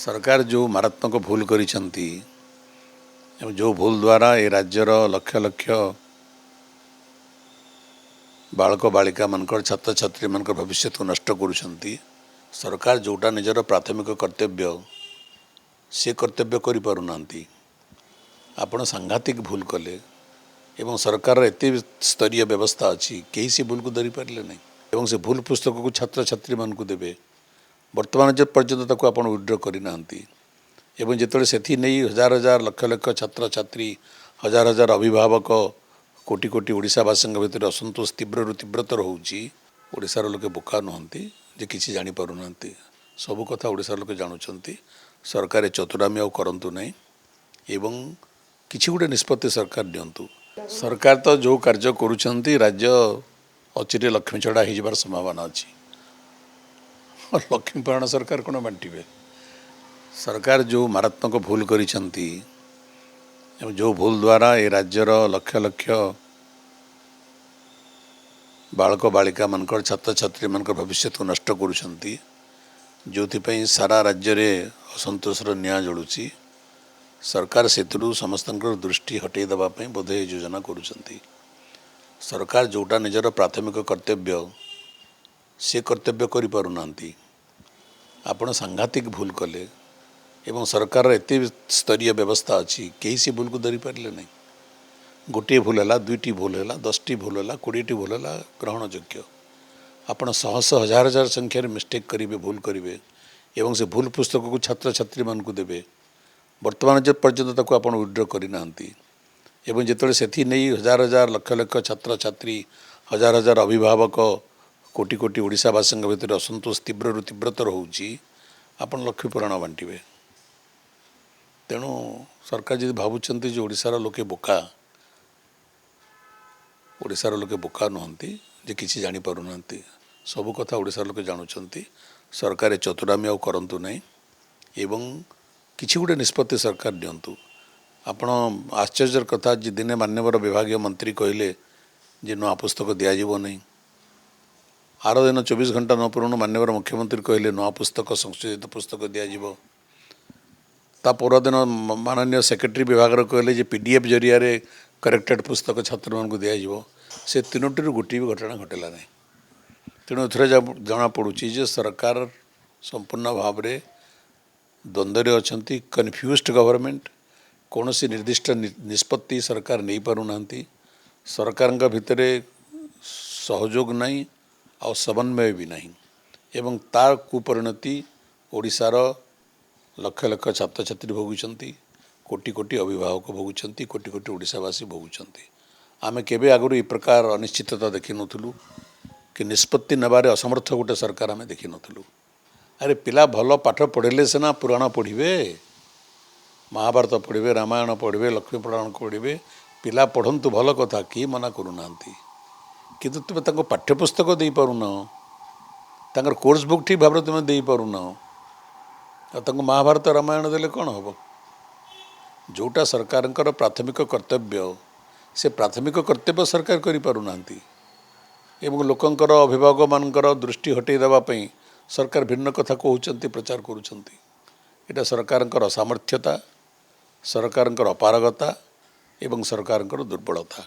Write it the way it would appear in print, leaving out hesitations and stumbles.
सरकार जो मारात्मक भूल करिसेंती जो भूल द्वारा ए राज्यर लक्ष लक्ष बालक बालिका मानकर छात्र छात्री मानकर भविष्य को नष्ट करुछंती। सरकार जोटा निजर प्राथमिक कर्तव्य से कर्तव्य करि पारुनांती। आपण सांघातिक भूल कले एवं सरकार एते स्तरीय व्यवस्था अच्छी कहीं से भूल को धरी पारे नहीं एवं से भूल पुस्तक को छात्र छात्री मान को देवे वर्तमान जो पर्यंत ताको आपण विड्रॉ करना एवं जिते से नहीं हजार हजार लक्ष लक्ष छात्र छात्री हजार हजार अभिभावक कोटि कोटि ओडिशावासी भितर असंतोष तीव्र तीव्रतर होशार लोके बोका नुहति जे किसी जापारूना सबू कथा ओडिशार लोके जानुंट। सरकार चतुरामी आउ करंतु नहीं एवं किसी गोटे निष्पत्ति सरकार दिंतु। सरकार तो जो कार्य करुँच राज्य अचिरे लक्ष्मी छड़ा हो संभावना अच्छी लक्ष्मीपराण सरकार कौन बांटे। सरकार जो मारात्मक भूल करिसेंती जो भूल द्वारा ए राज्यर लक्ष लक्ष बालक बालिका मानकर छात्र छात्री मानकर भविष्य को नष्ट करुछंती जो सारा राज्य में असंतोषर निआ जलुची। सरकार से समस्त दृष्टि हटई देवाई बोधे योजना करुछंती। सरकार जोटा निजर प्राथमिक कर्तव्य से कर्तव्य करि पारुनांती। आपण सांघातिक भूल कले एवं सरकार एते स्तरीय व्यवस्था अच्छी कहीं से भूल को धरी पारे नहीं। गोटे भूल है दुईटी भूल है 10टी भूल है 20टी भूल है ग्रहण योग्य। आपण शह शह हजार हजार संख्यार मिस्टेक करेंगे भूल करेंगे एवं से भूल पुस्तक को छात्र छात्री मान को देवे वर्तमान जो पर्यंत ताको आपण विड्रॉ करना एवं जिते से नहीं हजार हजार लक्ष लक्ष छात्र छात्री हजार हजार अभिभावक कोटि कोटि ओडिशावासी भितर असंतोष तीव्र तीव्रतर होपण लक्ष्मीपुराण बांटे। तेणु सरकार जी भावुंट जो ओडिशार लोके बोका नुहति जे किसी जापारूना सबू कथा ओडिशार लोके जानुंट। सरकार चतुरामी आउ करंतु नहीं एवं किसी गोटे निष्पत्ति सरकार दिंतु। आपण आश्चर्यर कथा जी दिने मान्यवर विभाग मंत्री कहले जे नुआ पुस्तक दिज्व नहीं आर दिन 24 घंटा न पूर्ण मान्यवर मुख्यमंत्री कहले नुआ पुस्तक संशोधित पुस्तक दिज्व ता परदिन माननीय सेक्रेटरी विभाग कहले जे पीडीएफ जरिया करेक्टेड पुस्तक छात्र मान दिज्व से तीनोटी गोटे भी घटना घटला नहीं। तेणु एथरे जना पड़ुची जे सरकार संपूर्ण भाव में द्वंद्व अच्छी कन्फ्यूज्ड गवर्नमेंट कौन सी निर्दिष्ट निष्पत्ति सरकार नहीं पारुना सरकार भितर सहयोग नहीं आ समन्वय भी नहीं एवं तार कुपरिणति ओडिशार लक्ष लक्ष छात्र छात्री भोगुंट कोटि कोटि अभिभावक भोगुंट कोटि कोटि ओडिशावासी भोगुंट। आमे केबे आगु ए प्रकार अनिश्चितता देखि नथुलु कि निष्पत्ति नेबारे असमर्थ गोटे सरकार आमे देखि नथुलु। अरे पिला भल पाठ पढ़ेले सिना पुराण पढ़िबे महाभारत पढ़िबे रामायण पढ़िबे लक्ष्मीपुराण पढ़िबे पिला पढ़ंतु भल कथा कि मना करूनांती किंतु तुम तांको पाठ्यपुस्तक दे पारुना तांकर कोर्स बुक ठीक भाव तुम दे पारुना तांको महाभारत रामायण देले कौन हम जोटा सरकार प्राथमिक कर्तव्य से प्राथमिक कर्तव्य सरकार करि पारुनांती एवं लोकंकर अभिभावक मानकर दृष्टि हटई देवाई सरकार भिन्न कथा कहते प्रचार करुँच। एटा सरकार असामर्थ्यता सरकार अपारगता एवं सरकार दुर्बलता।